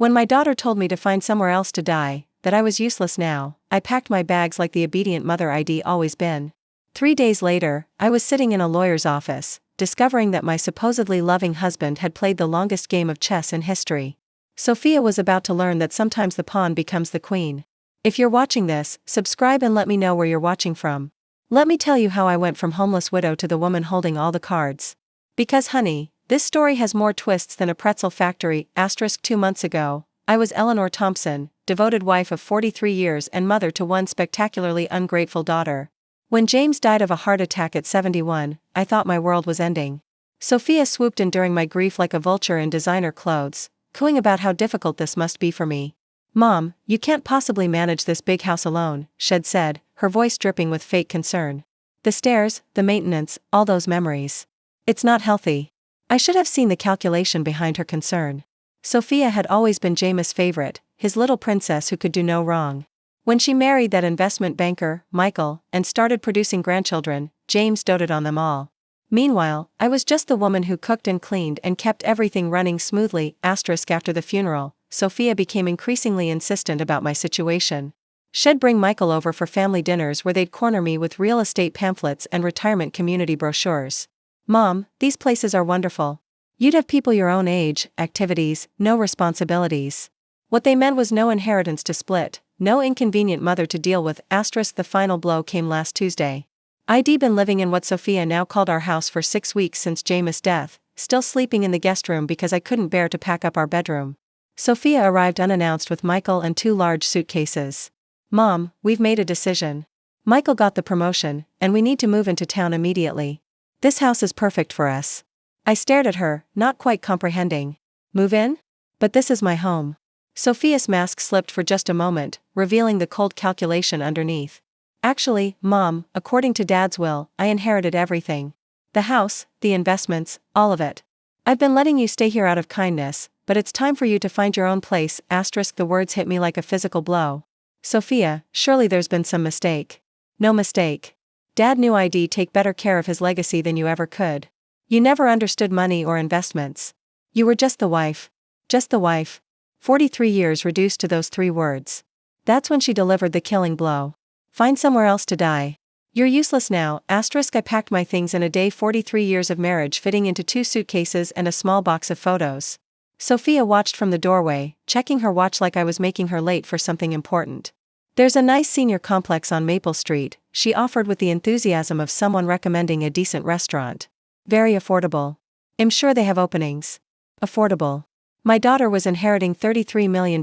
When my daughter told me to find somewhere else to die, that I was useless now, I packed my bags like the obedient mother I'd always been. 3 days later, I was sitting in a lawyer's office, discovering that my supposedly loving husband had played the longest game of chess in history. Sophia was about to learn that sometimes the pawn becomes the queen. If you're watching this, subscribe and let me know where you're watching from. Let me tell you how I went from homeless widow to the woman holding all the cards. Because honey, this story has more twists than a pretzel factory. 2 months ago, I was Eleanor Thompson, devoted wife of 43 years and mother to one spectacularly ungrateful daughter. When James died of a heart attack at 71, I thought my world was ending. Sophia swooped in during my grief like a vulture in designer clothes, cooing about how difficult this must be for me. "Mom, you can't possibly manage this big house alone," she'd said, her voice dripping with fake concern. "The stairs, the maintenance, all those memories. It's not healthy." I should have seen the calculation behind her concern. Sophia had always been James' favorite, his little princess who could do no wrong. When she married that investment banker, Michael, and started producing grandchildren, James doted on them all. Meanwhile, I was just the woman who cooked and cleaned and kept everything running smoothly. After the funeral, Sophia became increasingly insistent about my situation. She'd bring Michael over for family dinners where they'd corner me with real estate pamphlets and retirement community brochures. "Mom, these places are wonderful. You'd have people your own age, activities, no responsibilities." What they meant was no inheritance to split, no inconvenient mother to deal with. The final blow came last Tuesday. I'd been living in what Sophia now called our house for 6 weeks since James' death, still sleeping in the guest room because I couldn't bear to pack up our bedroom. Sophia arrived unannounced with Michael and 2 large suitcases. "Mom, we've made a decision. Michael got the promotion, and we need to move into town immediately. This house is perfect for us." I stared at her, not quite comprehending. "Move in? But this is my home." Sophia's mask slipped for just a moment, revealing the cold calculation underneath. "Actually, Mom, according to Dad's will, I inherited everything. The house, the investments, all of it. I've been letting you stay here out of kindness, but it's time for you to find your own place." The words hit me like a physical blow. "Sophia, surely there's been some mistake." "No mistake. Dad knew I'd take better care of his legacy than you ever could. You never understood money or investments. You were just the wife. Just the wife." 43 years reduced to those 3 words. That's when she delivered the killing blow. "Find somewhere else to die. You're useless now." I packed my things in a day. 43 years of marriage fitting into 2 suitcases and a small box of photos. Sophia watched from the doorway, checking her watch like I was making her late for something important. "There's a nice senior complex on Maple Street," she offered with the enthusiasm of someone recommending a decent restaurant. "Very affordable. I'm sure they have openings." Affordable. My daughter was inheriting $33 million,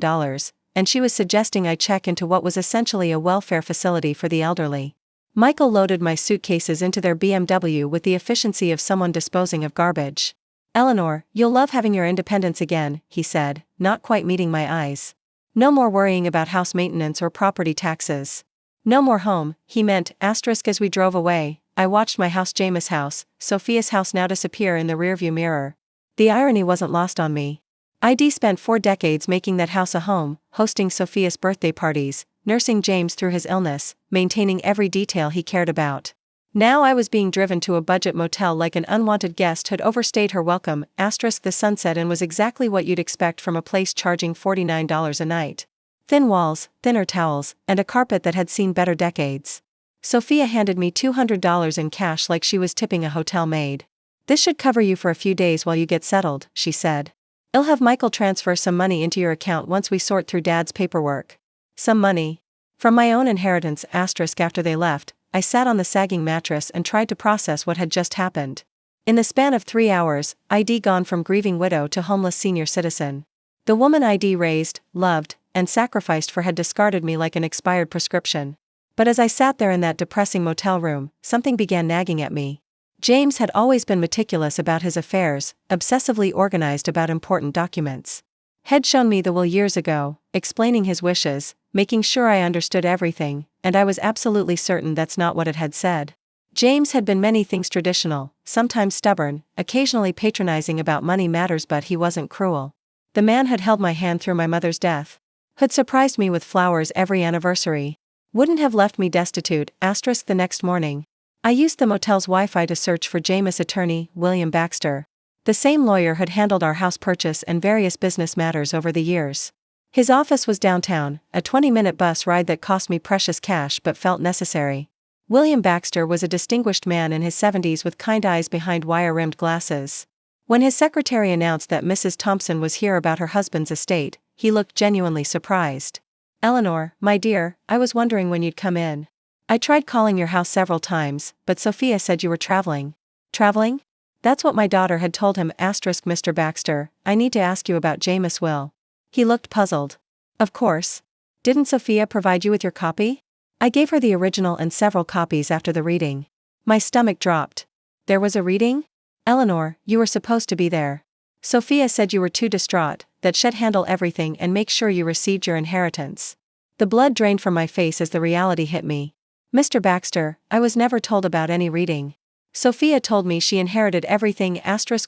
and she was suggesting I check into what was essentially a welfare facility for the elderly. Michael loaded my suitcases into their BMW with the efficiency of someone disposing of garbage. "Eleanor, you'll love having your independence again," he said, not quite meeting my eyes. "No more worrying about house maintenance or property taxes. No more home," he meant. As we drove away, I watched my house, James' house, Sophia's house now disappear in the rearview mirror. The irony wasn't lost on me. I'd spent 4 decades making that house a home, hosting Sophia's birthday parties, nursing James through his illness, maintaining every detail he cared about. Now I was being driven to a budget motel like an unwanted guest who'd overstayed her welcome. The Sunset Inn was exactly what you'd expect from a place charging $49 a night. Thin walls, thinner towels, and a carpet that had seen better decades. Sophia handed me $200 in cash like she was tipping a hotel maid. "This should cover you for a few days while you get settled," she said. "I'll have Michael transfer some money into your account once we sort through Dad's paperwork." "Some money?" "From my own inheritance." After they left, I sat on the sagging mattress and tried to process what had just happened. In the span of 3 hours, I'd gone from grieving widow to homeless senior citizen. The woman I'd raised, loved, and sacrificed for had discarded me like an expired prescription. But as I sat there in that depressing motel room, something began nagging at me. James had always been meticulous about his affairs, obsessively organized about important documents. Had shown me the will years ago, explaining his wishes, making sure I understood everything, and I was absolutely certain that's not what it had said. James had been many things: traditional, sometimes stubborn, occasionally patronizing about money matters, but he wasn't cruel. The man had held my hand through my mother's death. Had surprised me with flowers every anniversary. Wouldn't have left me destitute. The next morning, I used the motel's Wi-Fi to search for James' attorney, William Baxter. The same lawyer had handled our house purchase and various business matters over the years. His office was downtown, a 20-minute bus ride that cost me precious cash but felt necessary. William Baxter was a distinguished man in his 70s with kind eyes behind wire-rimmed glasses. When his secretary announced that Mrs. Thompson was here about her husband's estate, he looked genuinely surprised. "Eleanor, my dear, I was wondering when you'd come in. I tried calling your house several times, but Sophia said you were traveling." "Traveling?" "That's what my daughter had told him." Mr. Baxter, I need to ask you about Jameis' will. He looked puzzled. "Of course. Didn't Sophia provide you with your copy?" I gave her the original and several copies after the reading. My stomach dropped. "There was a reading? Eleanor, you were supposed to be there. Sophia said you were too distraught, that she'd handle everything and make sure you received your inheritance." The blood drained from my face as the reality hit me. "Mr. Baxter, I was never told about any reading. Sophia told me she inherited everything."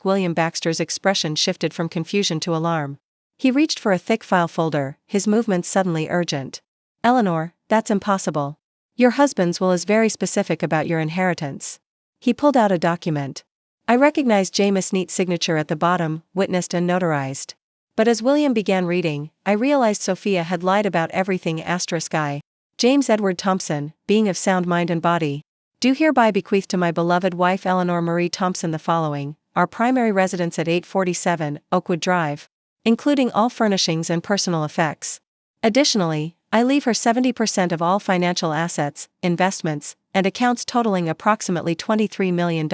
William Baxter's expression shifted from confusion to alarm. He reached for a thick file folder, his movements suddenly urgent. "Eleanor, that's impossible. Your husband's will is very specific about your inheritance." He pulled out a document. I recognized Jameis' neat signature at the bottom, witnessed and notarized. But as William began reading, I realized Sophia had lied about everything. I, James Edward Thompson, being of sound mind and body, do hereby bequeath to my beloved wife Eleanor Marie Thompson the following: our primary residence at 847 Oakwood Drive, including all furnishings and personal effects. Additionally, I leave her 70% of all financial assets, investments, and accounts totaling approximately $23 million.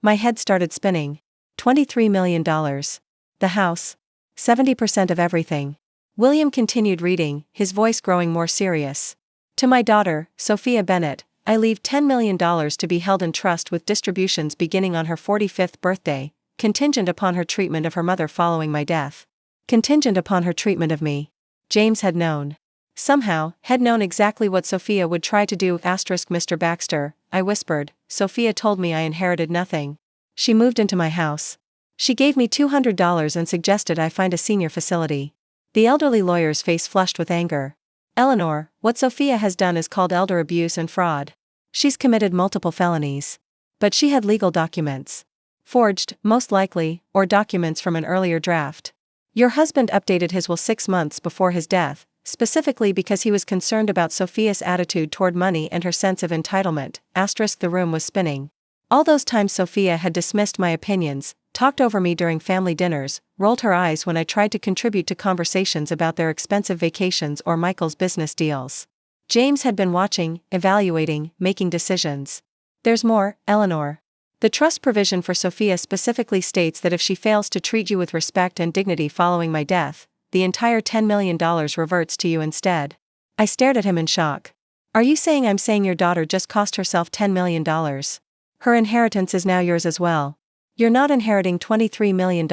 My head started spinning. $23 million. The house. 70% of everything. William continued reading, his voice growing more serious. To my daughter, Sophia Bennett, I leave $10 million to be held in trust with distributions beginning on her 45th birthday, contingent upon her treatment of her mother following my death. Contingent upon her treatment of me. James had known. Somehow, had known exactly what Sophia would try to do. Mr. Baxter, I whispered, Sophia told me I inherited nothing. She moved into my house. She gave me $200 and suggested I find a senior facility. The elderly lawyer's face flushed with anger. Eleanor, what Sophia has done is called elder abuse and fraud. She's committed multiple felonies. But she had legal documents. Forged, most likely, or documents from an earlier draft. Your husband updated his will 6 months before his death, specifically because he was concerned about Sophia's attitude toward money and her sense of entitlement. The room was spinning. All those times Sophia had dismissed my opinions, talked over me during family dinners, rolled her eyes when I tried to contribute to conversations about their expensive vacations or Michael's business deals. James had been watching, evaluating, making decisions. There's more, Eleanor. The trust provision for Sophia specifically states that if she fails to treat you with respect and dignity following my death, the entire $10 million reverts to you instead. I stared at him in shock. Are you saying I'm saying your daughter just cost herself $10 million? Her inheritance is now yours as well. You're not inheriting $23 million,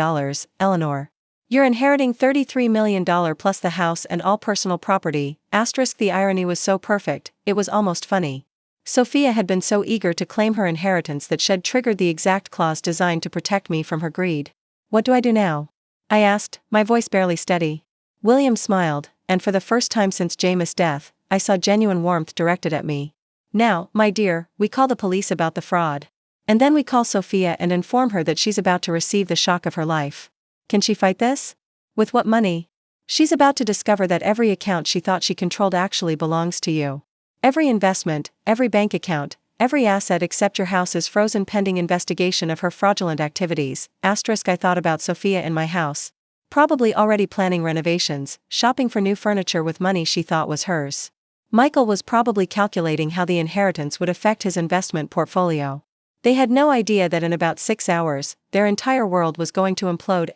Eleanor. You're inheriting $33 million plus the house and all personal property. The irony was so perfect, it was almost funny. Sophia had been so eager to claim her inheritance that she'd triggered the exact clause designed to protect me from her greed. What do I do now? I asked, my voice barely steady. William smiled, and for the first time since Jameis' death, I saw genuine warmth directed at me. Now, my dear, we call the police about the fraud. And then we call Sophia and inform her that she's about to receive the shock of her life. Can she fight this? With what money? She's about to discover that every account she thought she controlled actually belongs to you. Every investment, every bank account, every asset except your house is frozen pending investigation of her fraudulent activities. I thought about Sophia in my house. Probably already planning renovations, shopping for new furniture with money she thought was hers. Michael was probably calculating how the inheritance would affect his investment portfolio. They had no idea that in about 6 hours, their entire world was going to implode.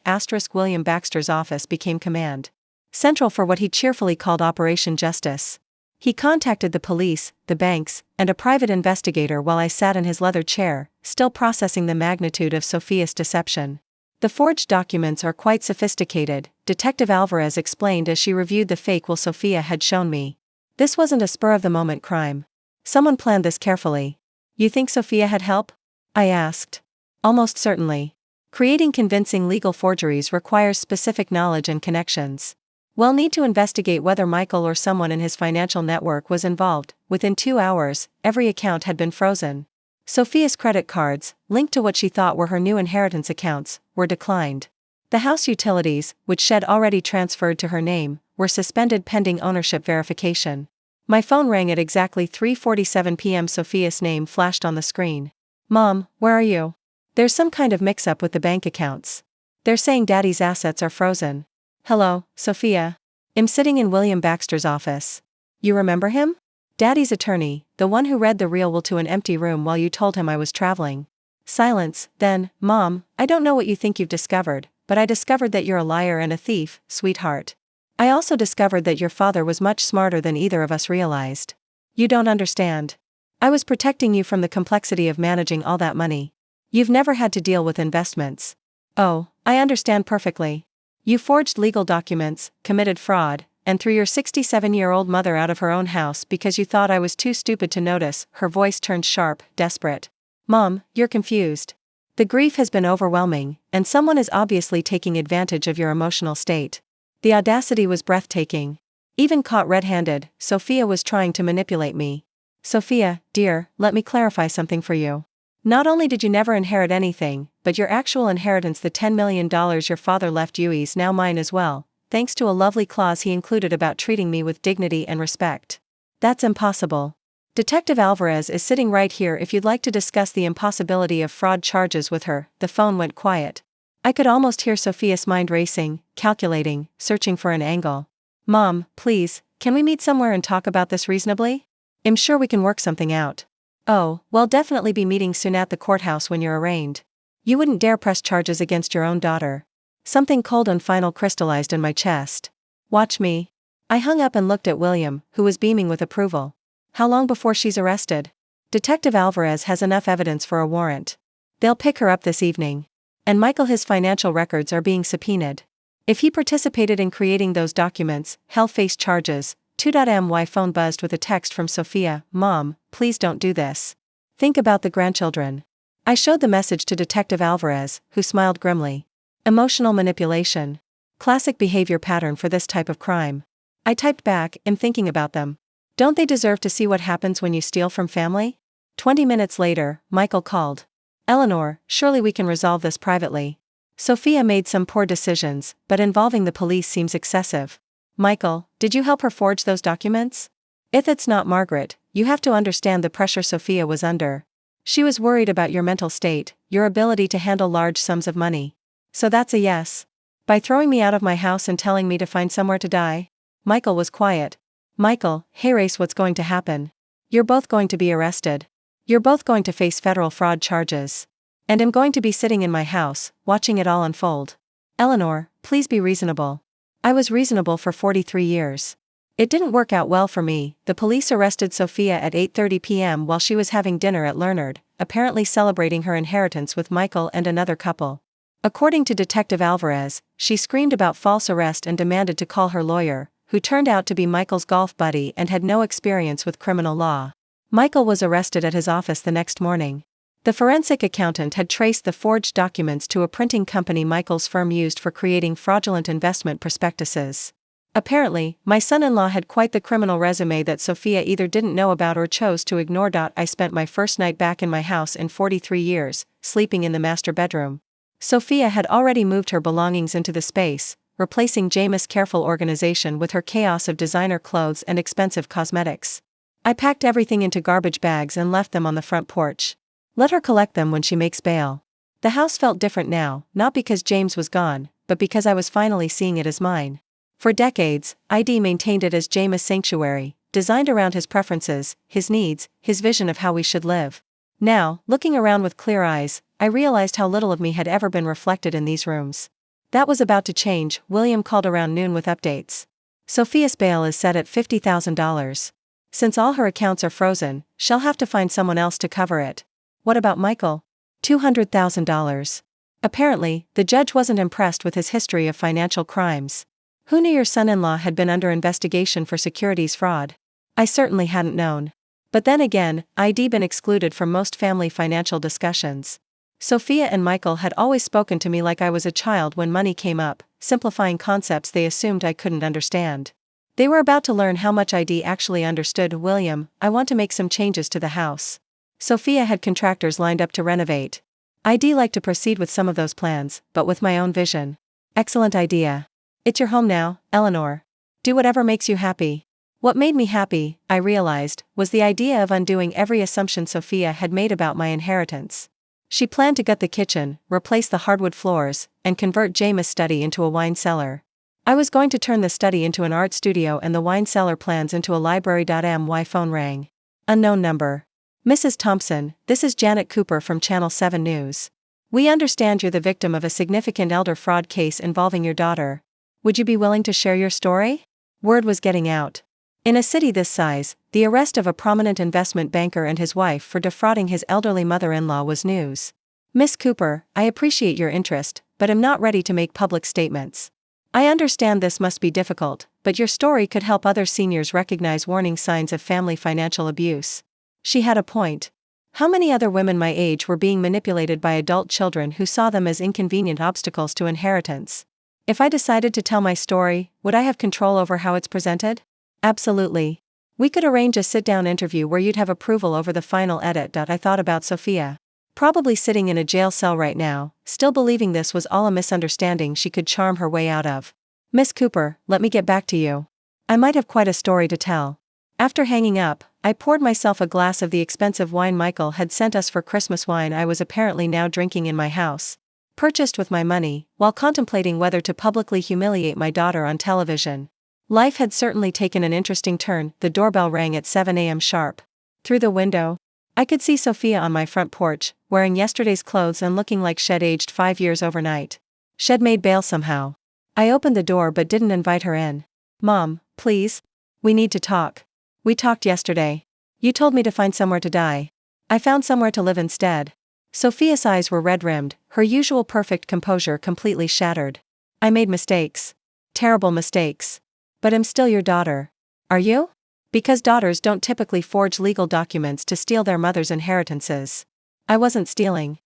William Baxter's office became command central for what he cheerfully called Operation Justice. He contacted the police, the banks, and a private investigator while I sat in his leather chair, still processing the magnitude of Sophia's deception. The forged documents are quite sophisticated, Detective Alvarez explained as she reviewed the fake will Sophia had shown me. This wasn't a spur-of-the-moment crime. Someone planned this carefully. You think Sophia had help? I asked. Almost certainly. Creating convincing legal forgeries requires specific knowledge and connections. We'll need to investigate whether Michael or someone in his financial network was involved. Within 2 hours, every account had been frozen. Sophia's credit cards, linked to what she thought were her new inheritance accounts, were declined. The house utilities, which she'd already transferred to her name, were suspended pending ownership verification. My phone rang at exactly 3:47 p.m. Sophia's name flashed on the screen. "Mom, where are you? There's some kind of mix-up with the bank accounts. They're saying Daddy's assets are frozen." "Hello, Sophia. I'm sitting in William Baxter's office. You remember him? Daddy's attorney, the one who read the real will to an empty room while you told him I was traveling." Silence. Then, "Mom, I don't know what you think you've discovered, but I discovered that you're a liar and a thief, sweetheart. I also discovered that your father was much smarter than either of us realized. You don't understand. I was protecting you from the complexity of managing all that money. You've never had to deal with investments." "Oh, I understand perfectly. You forged legal documents, committed fraud, and threw your 67-year-old mother out of her own house because you thought I was too stupid to notice." Her voice turned sharp, desperate. "Mom, you're confused. The grief has been overwhelming, and someone is obviously taking advantage of your emotional state." The audacity was breathtaking. Even caught red-handed, Sophia was trying to manipulate me. "Sophia, dear, let me clarify something for you. Not only did you never inherit anything, but your actual inheritance, the $10 million your father left you, is now mine as well, thanks to a lovely clause he included about treating me with dignity and respect." "That's impossible. Detective Alvarez is sitting right here if you'd like to discuss the impossibility of fraud charges with her." The phone went quiet. I could almost hear Sophia's mind racing, calculating, searching for an angle. "Mom, please, can we meet somewhere and talk about this reasonably? I'm sure we can work something out." "Oh, we'll definitely be meeting soon at the courthouse when you're arraigned. You wouldn't dare press charges against your own daughter." Something cold and final crystallized in my chest. "Watch me." I hung up and looked at William, who was beaming with approval. "How long before she's arrested?" "Detective Alvarez has enough evidence for a warrant. They'll pick her up this evening. And Michael, his financial records are being subpoenaed. If he participated in creating those documents, he'll face charges." My phone buzzed with a text from Sophia. "Mom, please don't do this. Think about the grandchildren." I showed the message to Detective Alvarez, who smiled grimly. "Emotional manipulation. Classic behavior pattern for this type of crime." I typed back, "I'm thinking about them. Don't they deserve to see what happens when you steal from family?" 20 minutes later, Michael called. "Eleanor, surely we can resolve this privately. Sophia made some poor decisions, but involving the police seems excessive." "Michael, did you help her forge those documents?" "If it's not Margaret, you have to understand the pressure Sophia was under. She was worried about your mental state, your ability to handle large sums of money. So that's a yes. By throwing me out of my house and telling me to find somewhere to die?" Michael was quiet. "Michael, hey Race, what's going to happen? You're both going to be arrested. You're both going to face federal fraud charges. And I'm going to be sitting in my house, watching it all unfold. Eleanor, please be reasonable." I was reasonable for 43 years. It didn't work out well for me. The police arrested Sophia at 8:30 p.m. while she was having dinner at Leonard, apparently celebrating her inheritance with Michael and another couple. According to Detective Alvarez, she screamed about false arrest and demanded to call her lawyer, who turned out to be Michael's golf buddy and had no experience with criminal law. Michael was arrested at his office the next morning. The forensic accountant had traced the forged documents to a printing company Michael's firm used for creating fraudulent investment prospectuses. Apparently, my son-in-law had quite the criminal resume that Sophia either didn't know about or chose to ignore. I spent my first night back in my house in 43 years, sleeping in the master bedroom. Sophia had already moved her belongings into the space, replacing Jame's careful organization with her chaos of designer clothes and expensive cosmetics. I packed everything into garbage bags and left them on the front porch. Let her collect them when she makes bail. The house felt different now, not because James was gone, but because I was finally seeing it as mine. For decades, ID maintained it as James' sanctuary, designed around his preferences, his needs, his vision of how we should live. Now, looking around with clear eyes, I realized how little of me had ever been reflected in these rooms. That was about to change. William called around noon with updates. Sophia's bail is set at $50,000. Since all her accounts are frozen, she'll have to find someone else to cover it. What about Michael? $200,000. Apparently, the judge wasn't impressed with his history of financial crimes. Who knew your son-in-law had been under investigation for securities fraud? I certainly hadn't known. But then again, I'd been excluded from most family financial discussions. Sophia and Michael had always spoken to me like I was a child when money came up, simplifying concepts they assumed I couldn't understand. They were about to learn how much ID actually understood. "William, I want to make some changes to the house. Sophia had contractors lined up to renovate. I'd like to proceed with some of those plans, but with my own vision. Excellent idea. It's your home now, Eleanor. Do whatever makes you happy. What made me happy, I realized, was the idea of undoing every assumption Sophia had made about my inheritance. She planned to gut the kitchen, replace the hardwood floors, and convert Jameis' study into a wine cellar. I was going to turn the study into an art studio and the wine cellar plans into a library. My phone rang. Unknown number. Mrs. Thompson, this is Janet Cooper from Channel 7 News. We understand you're the victim of a significant elder fraud case involving your daughter. Would you be willing to share your story? Word was getting out. In a city this size, the arrest of a prominent investment banker and his wife for defrauding his elderly mother-in-law was news. Miss Cooper, I appreciate your interest, but am not ready to make public statements. I understand this must be difficult, but your story could help other seniors recognize warning signs of family financial abuse. She had a point. How many other women my age were being manipulated by adult children who saw them as inconvenient obstacles to inheritance? If I decided to tell my story, would I have control over how it's presented? Absolutely. We could arrange a sit-down interview where you'd have approval over the final edit. I thought about Sophia. Probably sitting in a jail cell right now, still believing this was all a misunderstanding she could charm her way out of. Miss Cooper, let me get back to you. I might have quite a story to tell. After hanging up, I poured myself a glass of the expensive wine Michael had sent us for Christmas, wine I was apparently now drinking in my house, purchased with my money, while contemplating whether to publicly humiliate my daughter on television. Life had certainly taken an interesting turn. The doorbell rang at 7 a.m. sharp. Through the window, I could see Sophia on my front porch, wearing yesterday's clothes and looking like she'd aged 5 years overnight. She'd made bail somehow. I opened the door but didn't invite her in. Mom, please. We need to talk. We talked yesterday. You told me to find somewhere to die. I found somewhere to live instead. Sophia's eyes were red-rimmed, her usual perfect composure completely shattered. I made mistakes. Terrible mistakes. But I'm still your daughter. Are you? Because daughters don't typically forge legal documents to steal their mother's inheritances. I wasn't stealing.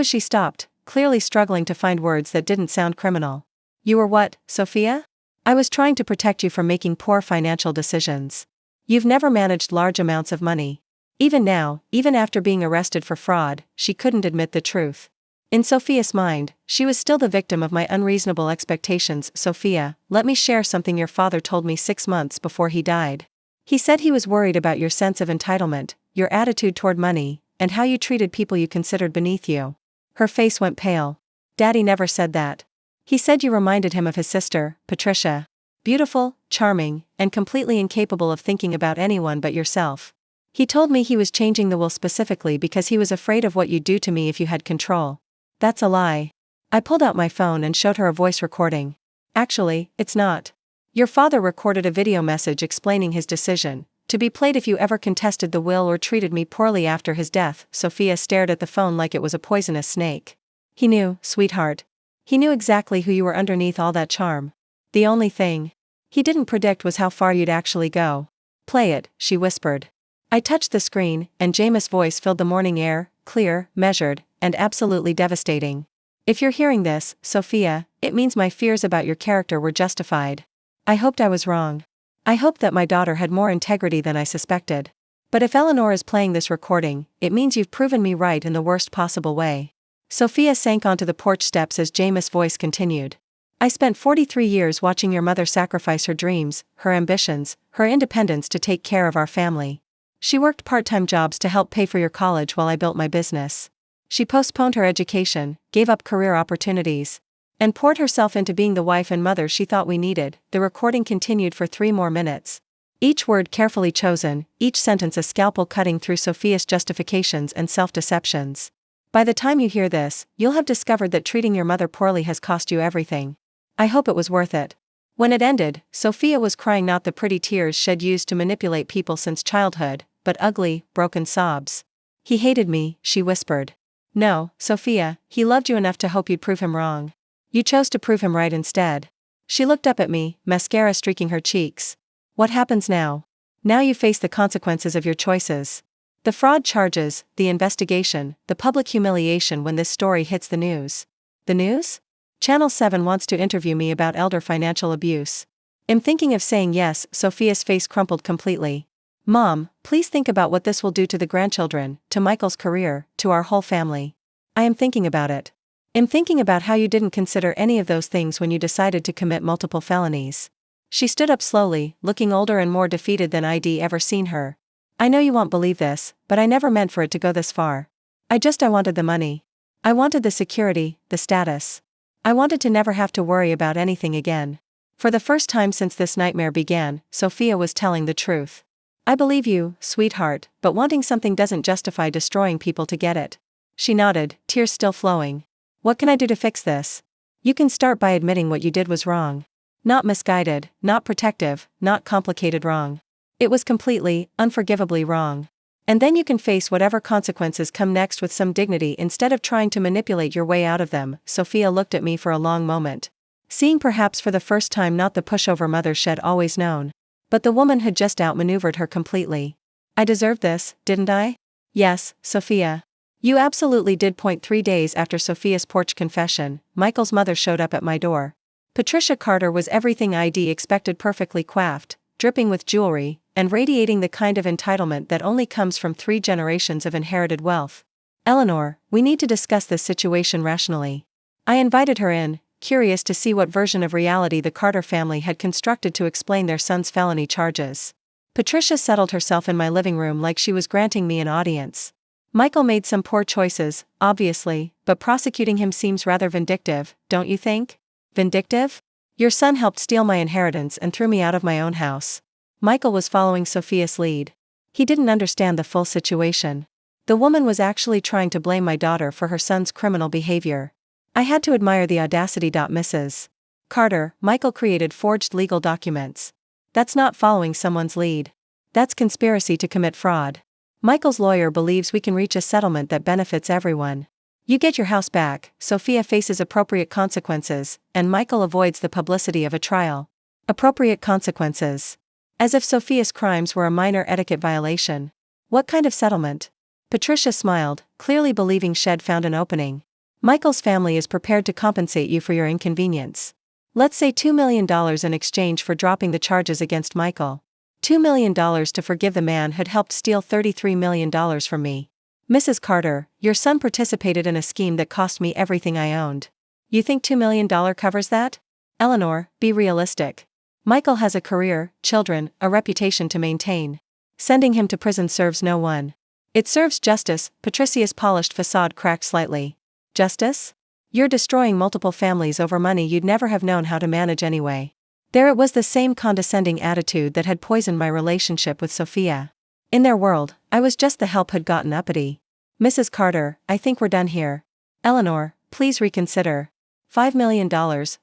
She stopped, clearly struggling to find words that didn't sound criminal. You were what, Sophia? I was trying to protect you from making poor financial decisions. You've never managed large amounts of money. Even now, even after being arrested for fraud, she couldn't admit the truth. In Sophia's mind, she was still the victim of my unreasonable expectations. Sophia, let me share something your father told me 6 months before he died. He said he was worried about your sense of entitlement, your attitude toward money, and how you treated people you considered beneath you. Her face went pale. Daddy never said that. He said you reminded him of his sister, Patricia. Beautiful, charming, and completely incapable of thinking about anyone but yourself. He told me he was changing the will specifically because he was afraid of what you'd do to me if you had control. That's a lie. I pulled out my phone and showed her a voice recording. Actually, it's not. Your father recorded a video message explaining his decision, to be played if you ever contested the will or treated me poorly after his death. Sophia stared at the phone like it was a poisonous snake. He knew, sweetheart. He knew exactly who you were underneath all that charm. The only thing he didn't predict was how far you'd actually go. Play it, she whispered. I touched the screen, and Jameis' voice filled the morning air, clear, measured, and absolutely devastating. If you're hearing this, Sophia, it means my fears about your character were justified. I hoped I was wrong. I hoped that my daughter had more integrity than I suspected. But if Eleanor is playing this recording, it means you've proven me right in the worst possible way. Sophia sank onto the porch steps as Jameis' voice continued. I spent 43 years watching your mother sacrifice her dreams, her ambitions, her independence to take care of our family. She worked part-time jobs to help pay for your college while I built my business. She postponed her education, gave up career opportunities, and poured herself into being the wife and mother she thought we needed. The recording continued for 3 more minutes. Each word carefully chosen, each sentence a scalpel cutting through Sophia's justifications and self-deceptions. By the time you hear this, you'll have discovered that treating your mother poorly has cost you everything. I hope it was worth it. When it ended, Sophia was crying, not the pretty tears she'd used to manipulate people since childhood, but ugly, broken sobs. He hated me, she whispered. No, Sophia, he loved you enough to hope you'd prove him wrong. You chose to prove him right instead. She looked up at me, mascara streaking her cheeks. What happens now? Now you face the consequences of your choices. The fraud charges, the investigation, the public humiliation when this story hits the news. The news? Channel 7 wants to interview me about elder financial abuse. I'm thinking of saying yes. Sophia's face crumpled completely. Mom, please think about what this will do to the grandchildren, to Michael's career, to our whole family. I am thinking about it. I'm thinking about how you didn't consider any of those things when you decided to commit multiple felonies. She stood up slowly, looking older and more defeated than I'd ever seen her. I know you won't believe this, but I never meant for it to go this far. I wanted the money. I wanted the security, the status. I wanted to never have to worry about anything again. For the first time since this nightmare began, Sophia was telling the truth. I believe you, sweetheart, but wanting something doesn't justify destroying people to get it. She nodded, tears still flowing. What can I do to fix this? You can start by admitting what you did was wrong. Not misguided, not protective, not complicated wrong. It was completely, unforgivably wrong. And then you can face whatever consequences come next with some dignity instead of trying to manipulate your way out of them. Sophia looked at me for a long moment. Seeing perhaps for the first time not the pushover mother she'd always known. But the woman had just outmaneuvered her completely. I deserved this, didn't I? Yes, Sophia. You absolutely did. 3 days after Sophia's porch confession, Michael's mother showed up at my door. Patricia Carter was everything I'd expected, perfectly coiffed, dripping with jewelry, and radiating the kind of entitlement that only comes from 3 generations of inherited wealth. Eleanor, we need to discuss this situation rationally. I invited her in, curious to see what version of reality the Carter family had constructed to explain their son's felony charges. Patricia settled herself in my living room like she was granting me an audience. Michael made some poor choices, obviously, but prosecuting him seems rather vindictive, don't you think? Vindictive? Your son helped steal my inheritance and threw me out of my own house. Michael was following Sophia's lead. He didn't understand the full situation. The woman was actually trying to blame my daughter for her son's criminal behavior. I had to admire the audacity. Mrs. Carter, Michael created forged legal documents. That's not following someone's lead. That's conspiracy to commit fraud. Michael's lawyer believes we can reach a settlement that benefits everyone. You get your house back, Sophia faces appropriate consequences, and Michael avoids the publicity of a trial. Appropriate consequences. As if Sophia's crimes were a minor etiquette violation. What kind of settlement? Patricia smiled, clearly believing she'd found an opening. Michael's family is prepared to compensate you for your inconvenience. Let's say $2 million in exchange for dropping the charges against Michael. $2 million to forgive the man who'd helped steal $33 million from me. Mrs. Carter, your son participated in a scheme that cost me everything I owned. You think $2 million covers that? Eleanor, be realistic. Michael has a career, children, a reputation to maintain. Sending him to prison serves no one. It serves justice. Patricia's polished facade cracked slightly. Justice? You're destroying multiple families over money you'd never have known how to manage anyway. There it was, the same condescending attitude that had poisoned my relationship with Sophia. In their world, I was just the help who'd gotten uppity. Mrs. Carter, I think we're done here. Eleanor, please reconsider. $5 million,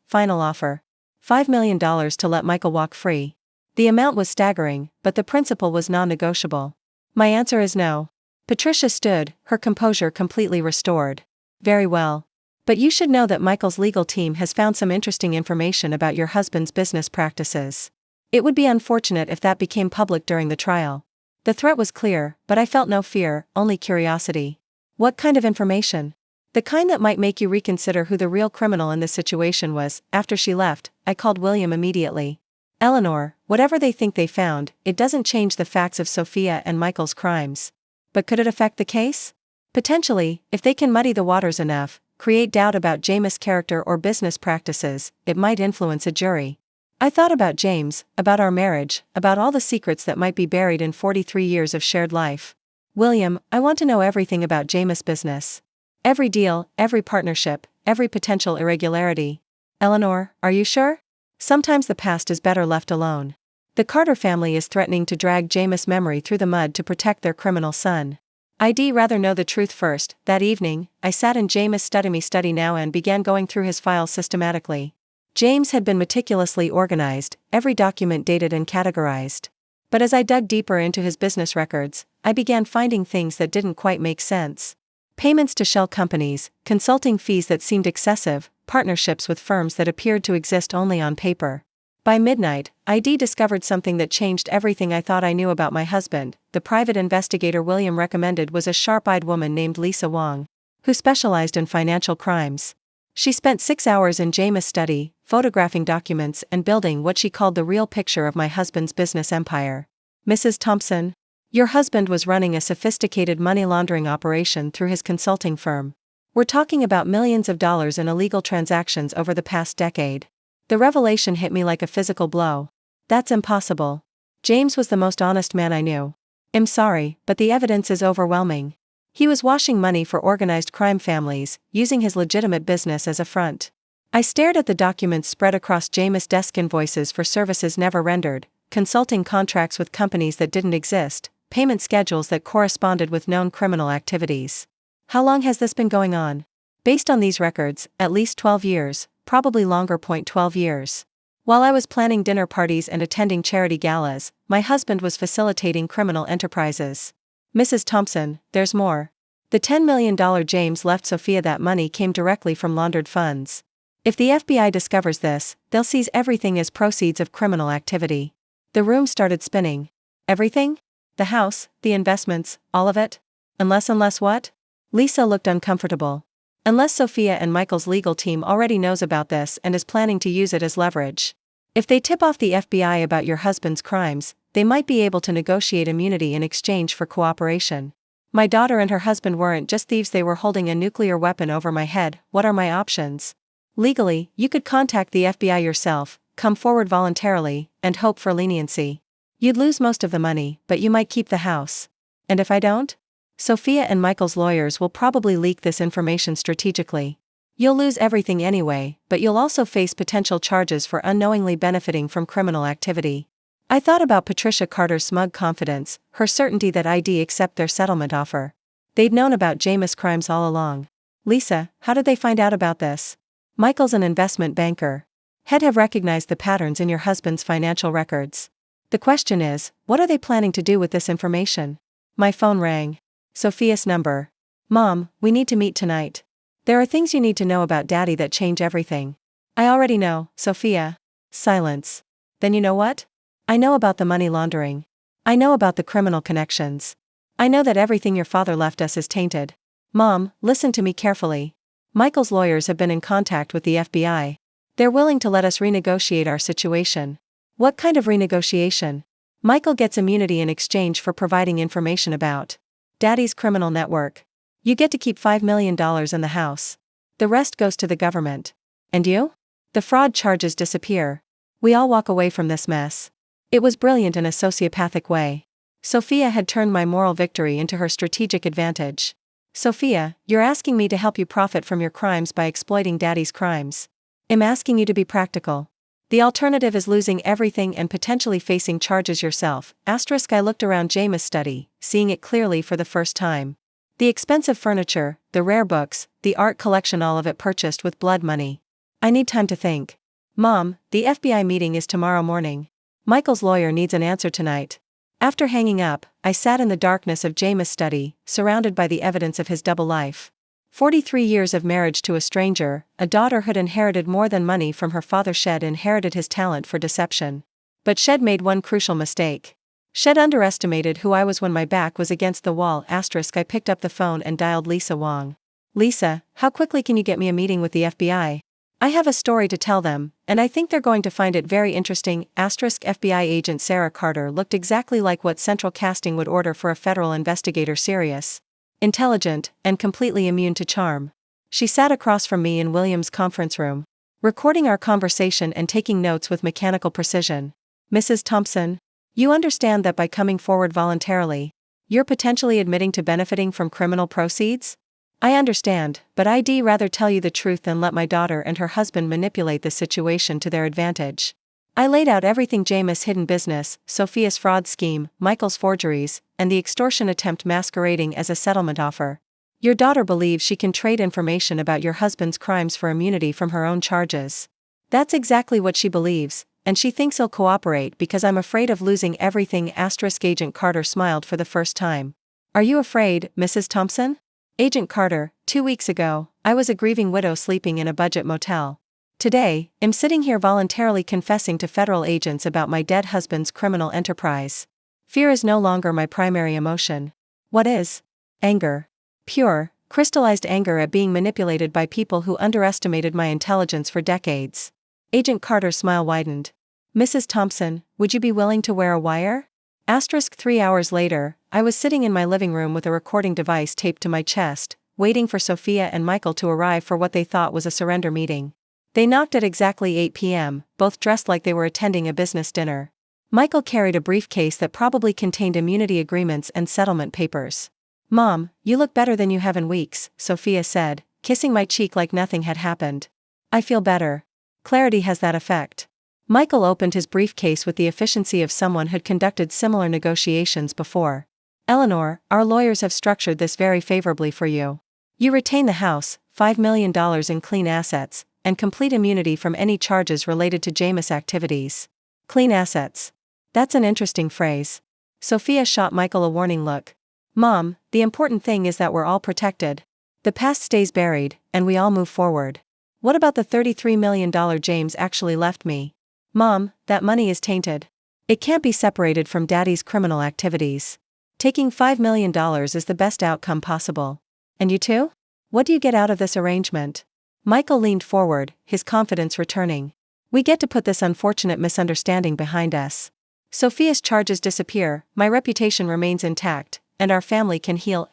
final offer. $5 million to let Michael walk free. The amount was staggering, but the principle was non-negotiable. My answer is no. Patricia stood, her composure completely restored. Very well. But you should know that Michael's legal team has found some interesting information about your husband's business practices. It would be unfortunate if that became public during the trial. The threat was clear, but I felt no fear, only curiosity. What kind of information? The kind that might make you reconsider who the real criminal in this situation was. After she left, I called William immediately. Eleanor, whatever they think they found, it doesn't change the facts of Sophia and Michael's crimes. But could it affect the case? Potentially, if they can muddy the waters enough, create doubt about James' character or business practices, it might influence a jury. I thought about James, about our marriage, about all the secrets that might be buried in 43 years of shared life. William, I want to know everything about James' business. Every deal, every partnership, every potential irregularity. Eleanor, are you sure? Sometimes the past is better left alone. The Carter family is threatening to drag James' memory through the mud to protect their criminal son. I'd rather know the truth first. That evening, I sat in James' study now and began going through his files systematically. James had been meticulously organized, every document dated and categorized. But as I dug deeper into his business records, I began finding things that didn't quite make sense. Payments to shell companies, consulting fees that seemed excessive, partnerships with firms that appeared to exist only on paper. By midnight, ID discovered something that changed everything I thought I knew about my husband. The private investigator William recommended was a sharp-eyed woman named Lisa Wong, who specialized in financial crimes. She spent 6 hours in James' study, photographing documents and building what she called the real picture of my husband's business empire. Mrs. Thompson, your husband was running a sophisticated money laundering operation through his consulting firm. We're talking about millions of dollars in illegal transactions over the past decade. The revelation hit me like a physical blow. That's impossible. James was the most honest man I knew. I'm sorry, but the evidence is overwhelming. He was washing money for organized crime families, using his legitimate business as a front. I stared at the documents spread across James' desk: invoices for services never rendered, consulting contracts with companies that didn't exist, payment schedules that corresponded with known criminal activities. How long has this been going on? Based on these records, at least 12 years, probably longer. 12 years. While I was planning dinner parties and attending charity galas, my husband was facilitating criminal enterprises. Mrs. Thompson, there's more. The $10 million James left Sophia, that money came directly from laundered funds. If the FBI discovers this, they'll seize everything as proceeds of criminal activity. The room started spinning. Everything? The house, the investments, all of it? Unless what? Lisa looked uncomfortable. Unless Sophia and Michael's legal team already knows about this and is planning to use it as leverage. If they tip off the FBI about your husband's crimes, they might be able to negotiate immunity in exchange for cooperation. My daughter and her husband weren't just thieves, they were holding a nuclear weapon over my head. What are my options? Legally, you could contact the FBI yourself, come forward voluntarily, and hope for leniency. You'd lose most of the money, but you might keep the house. And if I don't? Sophia and Michael's lawyers will probably leak this information strategically. You'll lose everything anyway, but you'll also face potential charges for unknowingly benefiting from criminal activity. I thought about Patricia Carter's smug confidence, her certainty that I'd accept their settlement offer. They'd known about James' crimes all along. Lisa, how did they find out about this? Michael's an investment banker. He'd have recognized the patterns in your husband's financial records. The question is, what are they planning to do with this information? My phone rang. Sophia's number. Mom, we need to meet tonight. There are things you need to know about Daddy that change everything. I already know, Sophia. Silence. Then you know what? I know about the money laundering. I know about the criminal connections. I know that everything your father left us is tainted. Mom, listen to me carefully. Michael's lawyers have been in contact with the FBI. They're willing to let us renegotiate our situation. What kind of renegotiation? Michael gets immunity in exchange for providing information about Daddy's criminal network. You get to keep $5 million in the house. The rest goes to the government. And you? The fraud charges disappear. We all walk away from this mess. It was brilliant in a sociopathic way. Sophia had turned my moral victory into her strategic advantage. Sophia, you're asking me to help you profit from your crimes by exploiting Daddy's crimes. I'm asking you to be practical. The alternative is losing everything and potentially facing charges yourself. I looked around James' study, seeing it clearly for the first time. The expensive furniture, the rare books, the art collection, all of it purchased with blood money. I need time to think. Mom, the FBI meeting is tomorrow morning. Michael's lawyer needs an answer tonight. After hanging up, I sat in the darkness of James' study, surrounded by the evidence of his double life. 43 years of marriage to a stranger, a daughter who'd inherited more than money from her father. Shed inherited his talent for deception. But Shed made one crucial mistake. Shed underestimated who I was when my back was against the wall. I picked up the phone and dialed Lisa Wong. Lisa, how quickly can you get me a meeting with the FBI? I have a story to tell them, and I think they're going to find it very interesting. FBI agent Sarah Carter looked exactly like what Central Casting would order for a federal investigator: serious, intelligent, and completely immune to charm. She sat across from me in William's conference room, recording our conversation and taking notes with mechanical precision. Mrs. Thompson, you understand that by coming forward voluntarily, you're potentially admitting to benefiting from criminal proceeds? I understand, but I'd rather tell you the truth than let my daughter and her husband manipulate the situation to their advantage. I laid out everything: James' hidden business, Sophia's fraud scheme, Michael's forgeries, and the extortion attempt masquerading as a settlement offer. Your daughter believes she can trade information about your husband's crimes for immunity from her own charges. That's exactly what she believes, and she thinks he'll cooperate because I'm afraid of losing everything. Agent Carter smiled for the first time. Are you afraid, Mrs. Thompson? Agent Carter, 2 weeks ago, I was a grieving widow sleeping in a budget motel. Today, I'm sitting here voluntarily confessing to federal agents about my dead husband's criminal enterprise. Fear is no longer my primary emotion. What is? Anger. Pure, crystallized anger at being manipulated by people who underestimated my intelligence for decades. Agent Carter's smile widened. Mrs. Thompson, would you be willing to wear a wire? Asterisk 3 hours later, I was sitting in my living room with a recording device taped to my chest, waiting for Sophia and Michael to arrive for what they thought was a surrender meeting. They knocked at exactly 8 p.m., both dressed like they were attending a business dinner. Michael carried a briefcase that probably contained immunity agreements and settlement papers. "Mom, you look better than you have in weeks," Sophia said, kissing my cheek like nothing had happened. "I feel better. Clarity has that effect." Michael opened his briefcase with the efficiency of someone who'd conducted similar negotiations before. "Eleanor, our lawyers have structured this very favorably for you. You retain the house, $5 million in clean assets, and complete immunity from any charges related to Jameis activities." Clean assets. That's an interesting phrase. Sophia shot Michael a warning look. "Mom, the important thing is that we're all protected. The past stays buried, and we all move forward. What about the $33 million James actually left me? Mom, that money is tainted. It can't be separated from Daddy's criminal activities. Taking $5 million is the best outcome possible. And you too? What do you get out of this arrangement?" Michael leaned forward, his confidence returning. "We get to put this unfortunate misunderstanding behind us. Sophia's charges disappear, my reputation remains intact, and our family can heal.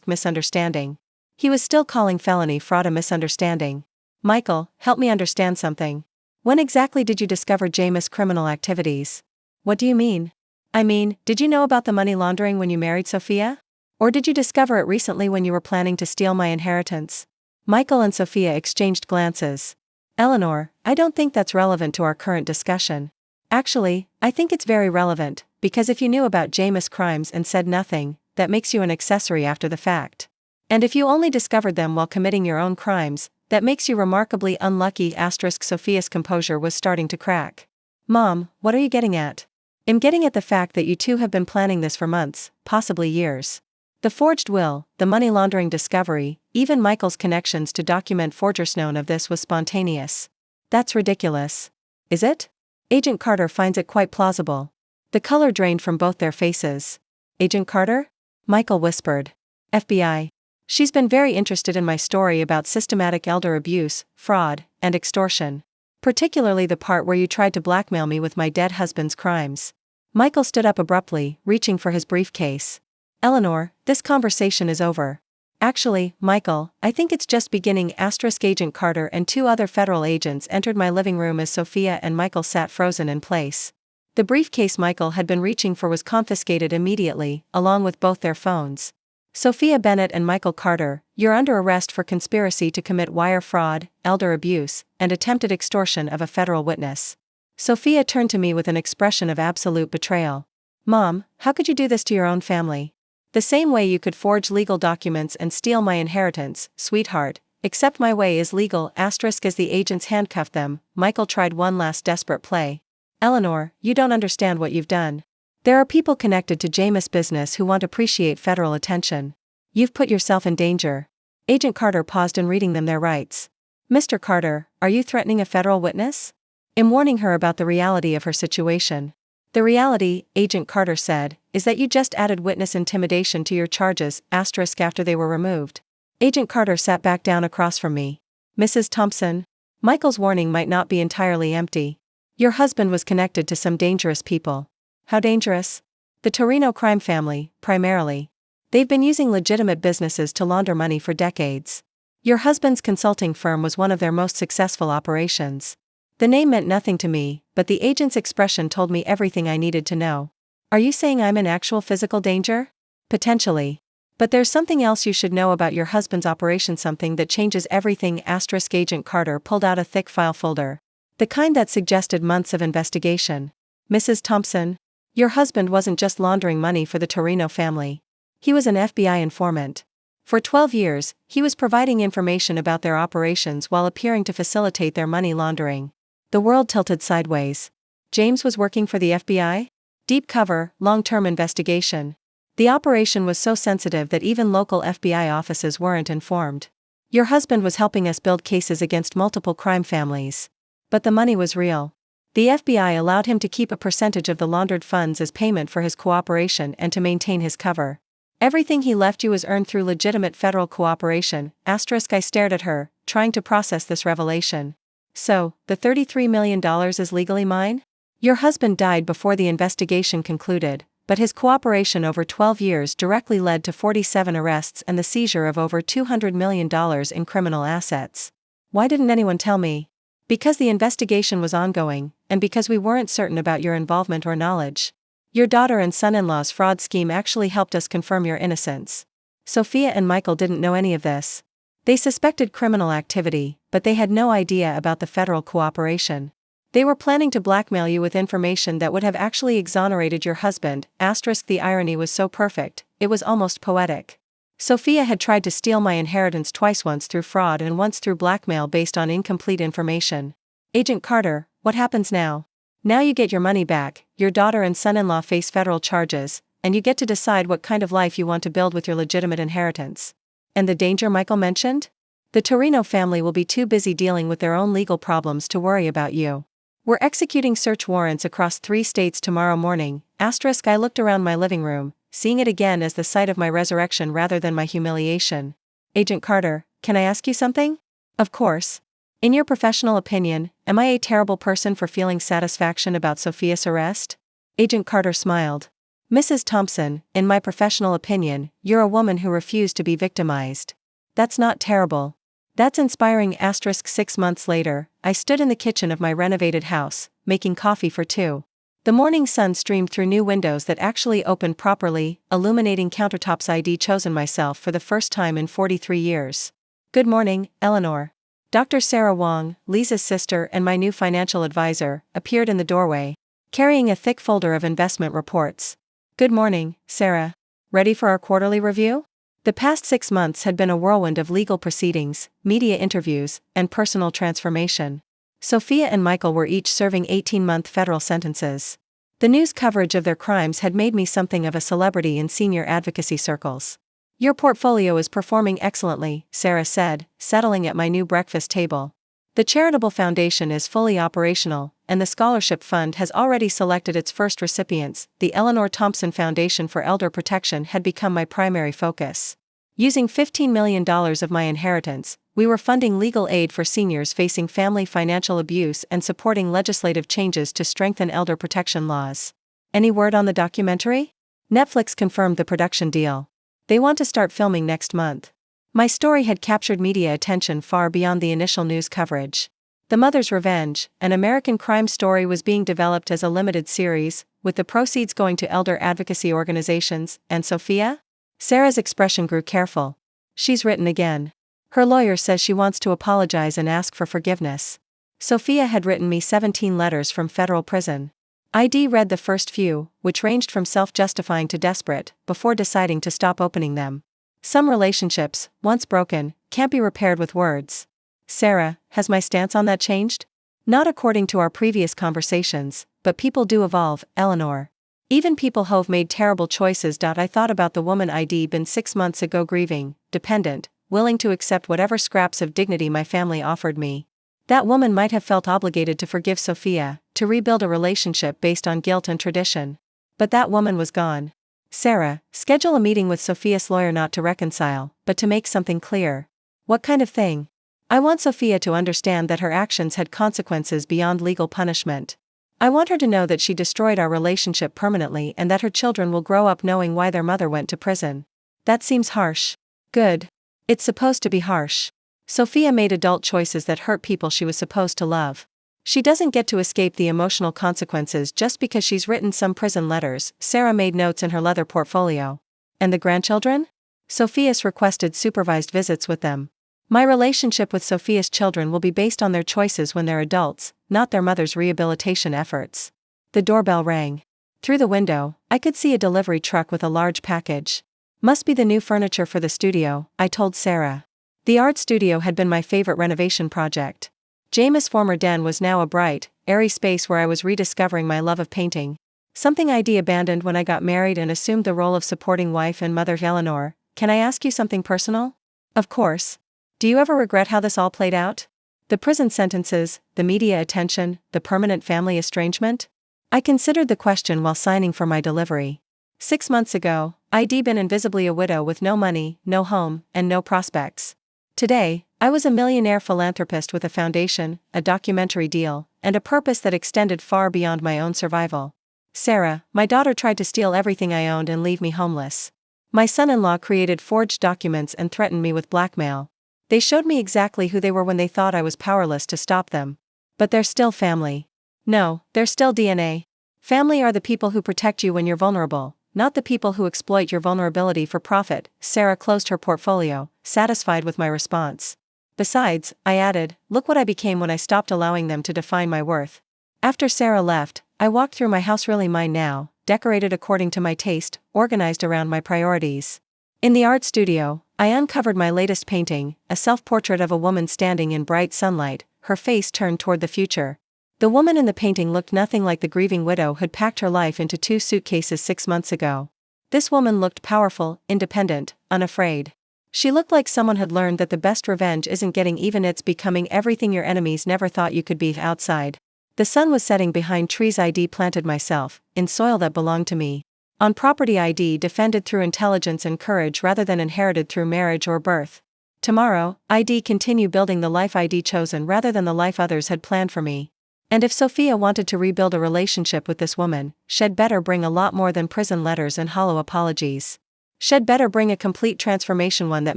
Misunderstanding. He was still calling felony fraud a misunderstanding. "Michael, help me understand something. When exactly did you discover Jameis' criminal activities?" "What do you mean?" "I mean, did you know about the money laundering when you married Sophia? Or did you discover it recently when you were planning to steal my inheritance?" Michael and Sophia exchanged glances. "Eleanor, I don't think that's relevant to our current discussion. Actually, I think it's very relevant, because if you knew about Jameis' crimes and said nothing, that makes you an accessory after the fact. And if you only discovered them while committing your own crimes, that makes you remarkably unlucky." Sophia's composure was starting to crack. "Mom, what are you getting at?" "I'm getting at the fact that you two have been planning this for months, possibly years. The forged will, the money laundering discovery, even Michael's connections to document forgers. None of this was spontaneous." "That's ridiculous." "Is it?" Agent Carter finds it quite plausible. The color drained from both their faces. "Agent Carter?" Michael whispered. "FBI. She's been very interested in my story about systematic elder abuse, fraud, and extortion. Particularly the part where you tried to blackmail me with my dead husband's crimes." Michael stood up abruptly, reaching for his briefcase. "Eleanor, this conversation is over." "Actually, Michael, I think it's just beginning." Agent Carter and two other federal agents entered my living room as Sophia and Michael sat frozen in place. The briefcase Michael had been reaching for was confiscated immediately, along with both their phones. "Sophia Bennett and Michael Carter, you're under arrest for conspiracy to commit wire fraud, elder abuse, and attempted extortion of a federal witness." Sophia turned to me with an expression of absolute betrayal. "Mom, how could you do this to your own family? The same way you could forge legal documents and steal my inheritance, sweetheart, except my way is legal." As the agents handcuffed them, Michael tried one last desperate play. "Eleanor, you don't understand what you've done. There are people connected to Jameis' business who won't appreciate federal attention. You've put yourself in danger." Agent Carter paused in reading them their rights. "Mr. Carter, are you threatening a federal witness?" "I'm warning her about the reality of her situation." "The reality," Agent Carter said, "is that you just added witness intimidation to your charges." After they were removed. Agent Carter sat back down across from me. "Mrs. Thompson?" Michael's warning might not be entirely empty. "Your husband was connected to some dangerous people." "How dangerous?" "The Torino crime family, primarily. They've been using legitimate businesses to launder money for decades. Your husband's consulting firm was one of their most successful operations." The name meant nothing to me, but the agent's expression told me everything I needed to know. "Are you saying I'm in actual physical danger?" "Potentially. But there's something else you should know about your husband's operation, something that changes everything." Agent Carter pulled out a thick file folder. The kind that suggested months of investigation. "Mrs. Thompson, your husband wasn't just laundering money for the Torino family. He was an FBI informant. For 12 years, he was providing information about their operations while appearing to facilitate their money laundering." The world tilted sideways. James was working for the FBI? Deep cover, long-term investigation. The operation was so sensitive that even local FBI offices weren't informed. Your husband was helping us build cases against multiple crime families. But the money was real. The FBI allowed him to keep a percentage of the laundered funds as payment for his cooperation and to maintain his cover. Everything he left you was earned through legitimate federal cooperation. I stared at her, trying to process this revelation. "So, the $33 million is legally mine?" "Your husband died before the investigation concluded, but his cooperation over 12 years directly led to 47 arrests and the seizure of over $200 million in criminal assets. Why didn't anyone tell me? Because the investigation was ongoing, and because we weren't certain about your involvement or knowledge. Your daughter and son-in-law's fraud scheme actually helped us confirm your innocence. Sophia and Michael didn't know any of this. They suspected criminal activity, but they had no idea about the federal cooperation. They were planning to blackmail you with information that would have actually exonerated your husband. The irony was so perfect, it was almost poetic. Sophia had tried to steal my inheritance twice, once through fraud and once through blackmail based on incomplete information. Agent Carter, what happens now? Now you get your money back, your daughter and son-in-law face federal charges, and you get to decide what kind of life you want to build with your legitimate inheritance. And the danger Michael mentioned? The Torino family will be too busy dealing with their own legal problems to worry about you. We're executing search warrants across 3 states tomorrow morning. I looked around my living room, seeing it again as the site of my resurrection rather than my humiliation. Agent Carter, can I ask you something? Of course. In your professional opinion, am I a terrible person for feeling satisfaction about Sophia's arrest? Agent Carter smiled. Mrs. Thompson, in my professional opinion, you're a woman who refused to be victimized. That's not terrible. That's inspiring. 6 months later, I stood in the kitchen of my renovated house, making coffee for 2. The morning sun streamed through new windows that actually opened properly, illuminating countertops I'd chosen myself for the first time in 43 years. Good morning, Eleanor. Dr. Sarah Wong, Lisa's sister and my new financial advisor, appeared in the doorway, carrying a thick folder of investment reports. Good morning, Sarah. Ready for our quarterly review? The past 6 months had been a whirlwind of legal proceedings, media interviews, and personal transformation. Sophia and Michael were each serving 18-month federal sentences. The news coverage of their crimes had made me something of a celebrity in senior advocacy circles. Your portfolio is performing excellently, Sarah said, settling at my new breakfast table. The charitable foundation is fully operational, and the scholarship fund has already selected its first recipients. The Eleanor Thompson Foundation for Elder Protection had become my primary focus. Using $15 million of my inheritance, we were funding legal aid for seniors facing family financial abuse and supporting legislative changes to strengthen elder protection laws. Any word on the documentary? Netflix confirmed the production deal. They want to start filming next month. My story had captured media attention far beyond the initial news coverage. The Mother's Revenge, an American crime story, was being developed as a limited series, with the proceeds going to elder advocacy organizations. And Sophia? Sarah's expression grew careful. She's written again. Her lawyer says she wants to apologize and ask for forgiveness. Sophia had written me 17 letters from federal prison. I'd read the first few, which ranged from self-justifying to desperate, before deciding to stop opening them. Some relationships, once broken, can't be repaired with words. Sarah, has my stance on that changed? Not according to our previous conversations, but people do evolve, Eleanor. Even people who've made terrible choices. I thought about the woman I'd been 6 months ago, grieving, dependent, willing to accept whatever scraps of dignity my family offered me. That woman might have felt obligated to forgive Sophia, to rebuild a relationship based on guilt and tradition. But that woman was gone. Sarah, schedule a meeting with Sophia's lawyer, not to reconcile, but to make something clear. What kind of thing? I want Sophia to understand that her actions had consequences beyond legal punishment. I want her to know that she destroyed our relationship permanently and that her children will grow up knowing why their mother went to prison. That seems harsh. Good. It's supposed to be harsh. Sophia made adult choices that hurt people she was supposed to love. She doesn't get to escape the emotional consequences just because she's written some prison letters. Sarah made notes in her leather portfolio. And the grandchildren? Sophia's requested supervised visits with them. My relationship with Sophia's children will be based on their choices when they're adults, not their mother's rehabilitation efforts. The doorbell rang. Through the window, I could see a delivery truck with a large package. Must be the new furniture for the studio, I told Sarah. The art studio had been my favorite renovation project. Jame's former den was now a bright, airy space where I was rediscovering my love of painting. Something I'd abandoned when I got married and assumed the role of supporting wife and mother. Eleanor, can I ask you something personal? Of course. Do you ever regret how this all played out? The prison sentences, the media attention, the permanent family estrangement? I considered the question while signing for my delivery. 6 months ago, I'd been invisibly a widow with no money, no home, and no prospects. Today, I was a millionaire philanthropist with a foundation, a documentary deal, and a purpose that extended far beyond my own survival. Sarah, my daughter tried to steal everything I owned and leave me homeless. My son-in-law created forged documents and threatened me with blackmail. They showed me exactly who they were when they thought I was powerless to stop them. But they're still family. No, they're still DNA. Family are the people who protect you when you're vulnerable, not the people who exploit your vulnerability for profit. Sarah closed her portfolio, satisfied with my response. Besides, I added, look what I became when I stopped allowing them to define my worth. After Sarah left, I walked through my house, really mine now, decorated according to my taste, organized around my priorities. In the art studio, I uncovered my latest painting, a self-portrait of a woman standing in bright sunlight, her face turned toward the future. The woman in the painting looked nothing like the grieving widow who'd packed her life into 2 suitcases 6 months ago. This woman looked powerful, independent, unafraid. She looked like someone had learned that the best revenge isn't getting even, it's becoming everything your enemies never thought you could be. Outside, the sun was setting behind trees. I'd planted myself in soil that belonged to me. On property I'd defended through intelligence and courage rather than inherited through marriage or birth. Tomorrow, I'd continue building the life I'd chosen rather than the life others had planned for me. And if Sophia wanted to rebuild a relationship with this woman, she'd better bring a lot more than prison letters and hollow apologies. She'd better bring a complete transformation, one that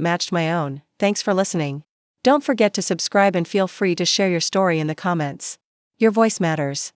matched my own. Thanks for listening. Don't forget to subscribe and feel free to share your story in the comments. Your voice matters.